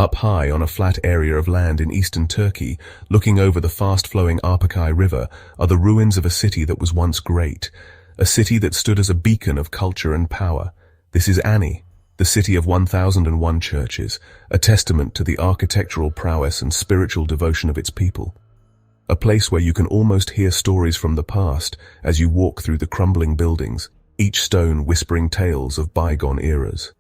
Up high on a flat area of land in eastern Turkey, looking over the fast-flowing Arpakai River, are the ruins of a city that was once great, a city that stood as a beacon of culture and power. This is Ani, the city of 1001 churches, a testament to the architectural prowess and spiritual devotion of its people. A place where you can almost hear stories from the past as you walk through the crumbling buildings, each stone whispering tales of bygone eras.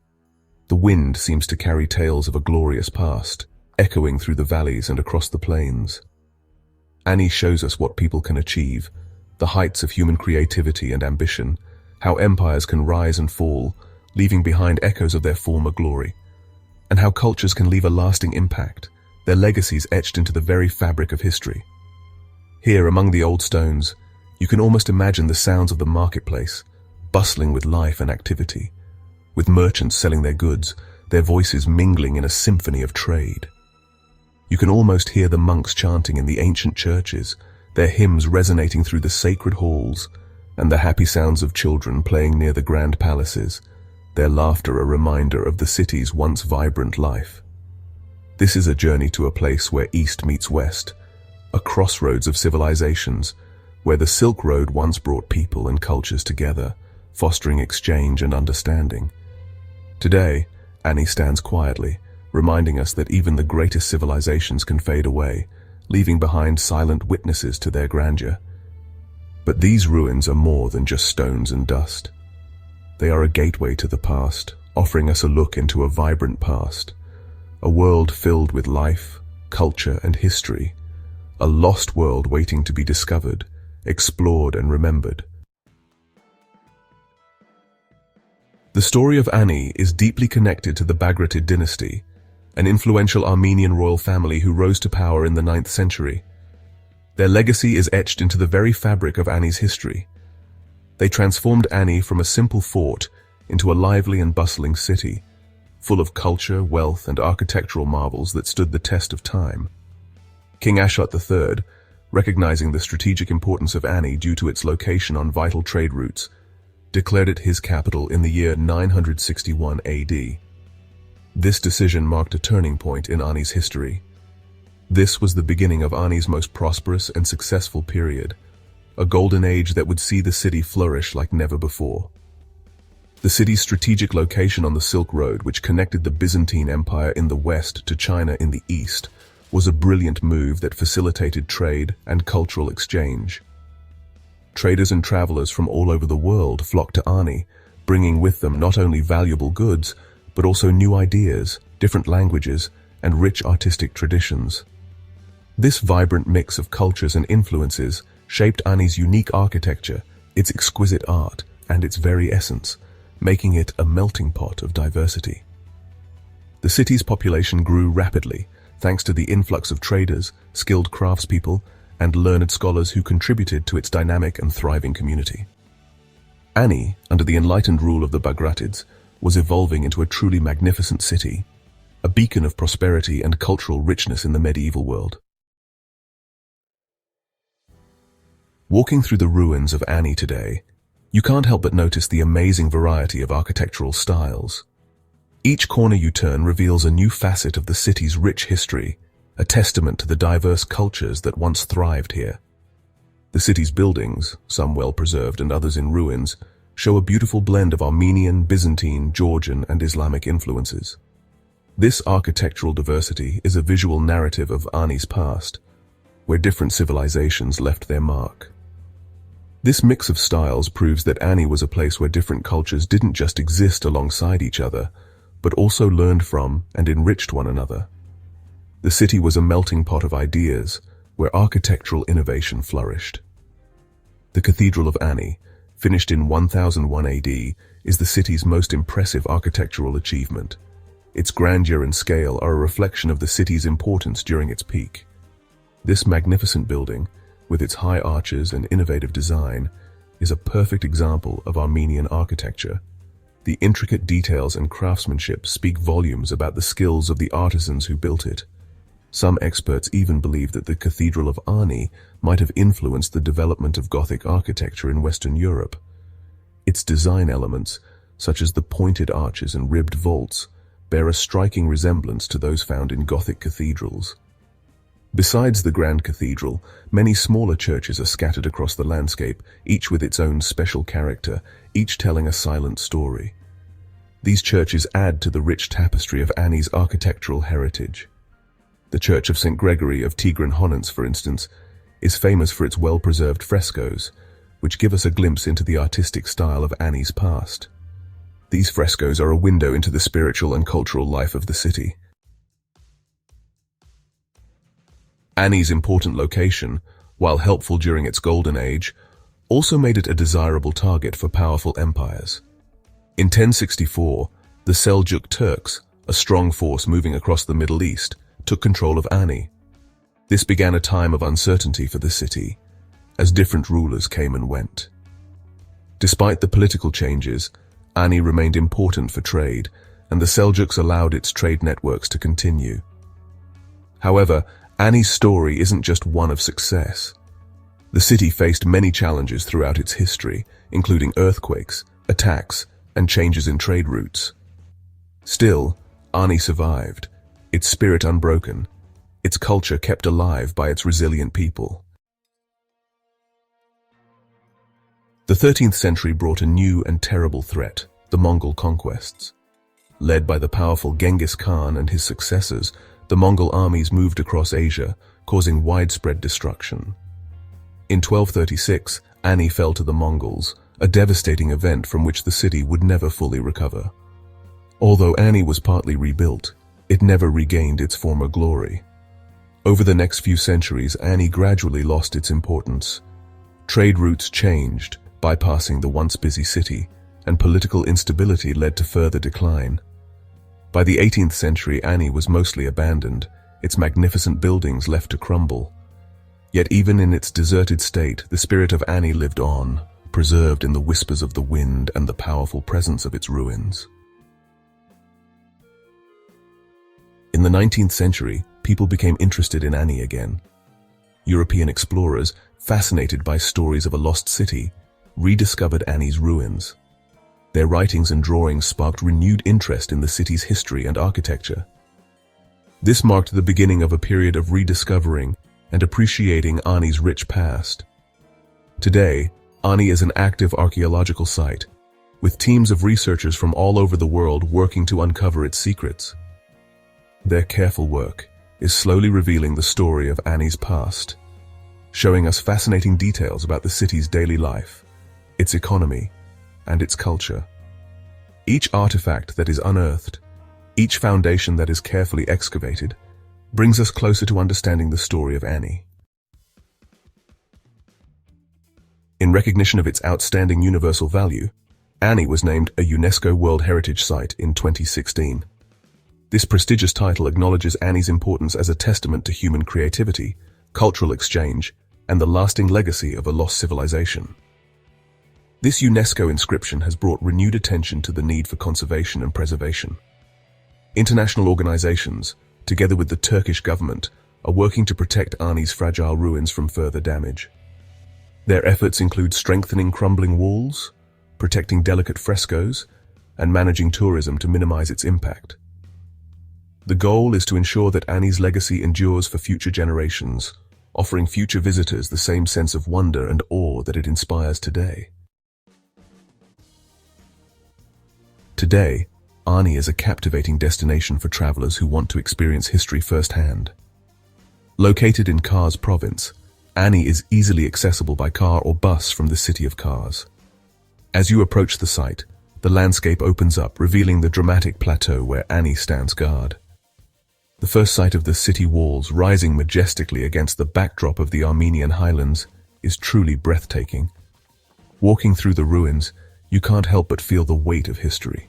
The wind seems to carry tales of a glorious past, echoing through the valleys and across the plains. Ani shows us what people can achieve, the heights of human creativity and ambition, how empires can rise and fall, leaving behind echoes of their former glory, and how cultures can leave a lasting impact, their legacies etched into the very fabric of history. Here, among the old stones, you can almost imagine the sounds of the marketplace, bustling with life and activity, with merchants selling their goods, their voices mingling in a symphony of trade. You can almost hear the monks chanting in the ancient churches, their hymns resonating through the sacred halls, and the happy sounds of children playing near the grand palaces, their laughter a reminder of the city's once vibrant life. This is a journey to a place where East meets West, a crossroads of civilizations, where the Silk Road once brought people and cultures together, fostering exchange and understanding. Today, Ani stands quietly, reminding us that even the greatest civilizations can fade away, leaving behind silent witnesses to their grandeur. But these ruins are more than just stones and dust. They are a gateway to the past, offering us a look into a vibrant past, a world filled with life, culture, and history, a lost world waiting to be discovered, explored, and remembered. The story of Ani is deeply connected to the Bagratid dynasty, an influential Armenian royal family who rose to power in the 9th century. Their legacy is etched into the very fabric of Ani's history. They transformed Ani from a simple fort into a lively and bustling city, full of culture, wealth, and architectural marvels that stood the test of time. King Ashot III, recognizing the strategic importance of Ani due to its location on vital trade routes, declared it his capital in the year 961 AD. This decision marked a turning point in Ani's history. This was the beginning of Ani's most prosperous and successful period, a golden age that would see the city flourish like never before. The city's strategic location on the Silk Road, which connected the Byzantine Empire in the west to China in the east, was a brilliant move that facilitated trade and cultural exchange. Traders and travelers from all over the world flocked to Ani, bringing with them not only valuable goods, but also new ideas, different languages, and rich artistic traditions. This vibrant mix of cultures and influences shaped Ani's unique architecture, its exquisite art, and its very essence, making it a melting pot of diversity. The city's population grew rapidly, thanks to the influx of traders, skilled craftspeople, and learned scholars who contributed to its dynamic and thriving community. Ani, under the enlightened rule of the Bagratids, was evolving into a truly magnificent city, a beacon of prosperity and cultural richness in the medieval world. Walking through the ruins of Ani today, you can't help but notice the amazing variety of architectural styles. Each corner you turn reveals a new facet of the city's rich history, a testament to the diverse cultures that once thrived here. The city's buildings, some well-preserved and others in ruins, show a beautiful blend of Armenian, Byzantine, Georgian, and Islamic influences. This architectural diversity is a visual narrative of Ani's past, where different civilizations left their mark. This mix of styles proves that Ani was a place where different cultures didn't just exist alongside each other, but also learned from and enriched one another. The city was a melting pot of ideas, where architectural innovation flourished. The Cathedral of Ani, finished in 1001 AD, is the city's most impressive architectural achievement. Its grandeur and scale are a reflection of the city's importance during its peak. This magnificent building, with its high arches and innovative design, is a perfect example of Armenian architecture. The intricate details and craftsmanship speak volumes about the skills of the artisans who built it. Some experts even believe that the Cathedral of Ani might have influenced the development of Gothic architecture in Western Europe. Its design elements, such as the pointed arches and ribbed vaults, bear a striking resemblance to those found in Gothic cathedrals. Besides the Grand Cathedral, many smaller churches are scattered across the landscape, each with its own special character, each telling a silent story. These churches add to the rich tapestry of Ani's architectural heritage. The Church of St. Gregory of Tigran-Honans, for instance, is famous for its well-preserved frescoes, which give us a glimpse into the artistic style of Ani's past. These frescoes are a window into the spiritual and cultural life of the city. Ani's important location, while helpful during its golden age, also made it a desirable target for powerful empires. In 1064, the Seljuk Turks, a strong force moving across the Middle East, took control of Ani. This began a time of uncertainty for the city, as different rulers came and went. Despite the political changes, Ani remained important for trade, and the Seljuks allowed its trade networks to continue. However, Ani's story isn't just one of success. The city faced many challenges throughout its history, including earthquakes, attacks, and changes in trade routes. Still, Ani survived, its spirit unbroken, its culture kept alive by its resilient people. The 13th century brought a new and terrible threat, the Mongol conquests. Led by the powerful Genghis Khan and his successors, the Mongol armies moved across Asia, causing widespread destruction. In 1236, Ani fell to the Mongols, a devastating event from which the city would never fully recover. Although Ani was partly rebuilt, it never regained its former glory. Over the next few centuries, Ani gradually lost its importance. Trade routes changed, bypassing the once busy city, and political instability led to further decline. By the 18th century, Ani was mostly abandoned, its magnificent buildings left to crumble. Yet even in its deserted state, the spirit of Ani lived on, preserved in the whispers of the wind and the powerful presence of its ruins. In the 19th century, people became interested in Ani again. European explorers, fascinated by stories of a lost city, rediscovered Ani's ruins. Their writings and drawings sparked renewed interest in the city's history and architecture. This marked the beginning of a period of rediscovering and appreciating Ani's rich past. Today, Ani is an active archaeological site, with teams of researchers from all over the world working to uncover its secrets. Their careful work is slowly revealing the story of Ani's past, showing us fascinating details about the city's daily life, its economy, and its culture. Each artifact that is unearthed, each foundation that is carefully excavated, brings us closer to understanding the story of Ani. In recognition of its outstanding universal value, Ani was named a UNESCO World Heritage Site in 2016. This prestigious title acknowledges Ani's importance as a testament to human creativity, cultural exchange, and the lasting legacy of a lost civilization. This UNESCO inscription has brought renewed attention to the need for conservation and preservation. International organizations, together with the Turkish government, are working to protect Ani's fragile ruins from further damage. Their efforts include strengthening crumbling walls, protecting delicate frescoes, and managing tourism to minimize its impact. The goal is to ensure that Ani's legacy endures for future generations, offering future visitors the same sense of wonder and awe that it inspires today. Today, Ani is a captivating destination for travelers who want to experience history firsthand. Located in Kars province, Ani is easily accessible by car or bus from the city of Kars. As you approach the site, the landscape opens up, revealing the dramatic plateau where Ani stands guard. The first sight of the city walls rising majestically against the backdrop of the Armenian highlands is truly breathtaking. Walking through the ruins, you can't help but feel the weight of history.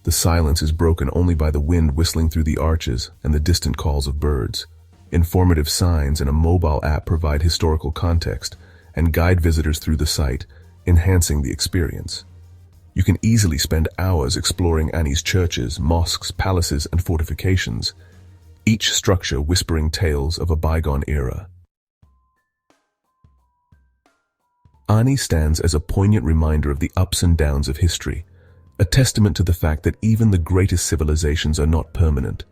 The silence is broken only by the wind whistling through the arches and the distant calls of birds. Informative signs and a mobile app provide historical context and guide visitors through the site, enhancing the experience. You can easily spend hours exploring Ani's churches, mosques, palaces, and fortifications, each structure whispering tales of a bygone era. Ani stands as a poignant reminder of the ups and downs of history, a testament to the fact that even the greatest civilizations are not permanent.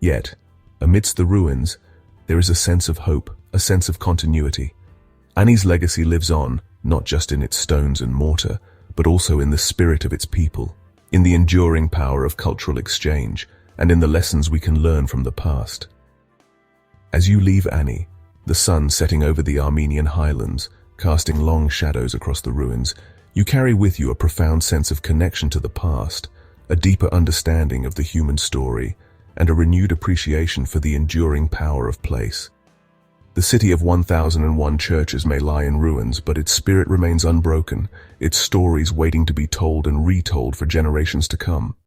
Yet, amidst the ruins, there is a sense of hope, a sense of continuity. Ani's legacy lives on, not just in its stones and mortar, but also in the spirit of its people, in the enduring power of cultural exchange, and in the lessons we can learn from the past. As you leave Ani, the sun setting over the Armenian highlands, casting long shadows across the ruins, you carry with you a profound sense of connection to the past, a deeper understanding of the human story, and a renewed appreciation for the enduring power of place. The city of 1001 churches may lie in ruins, but its spirit remains unbroken, its stories waiting to be told and retold for generations to come.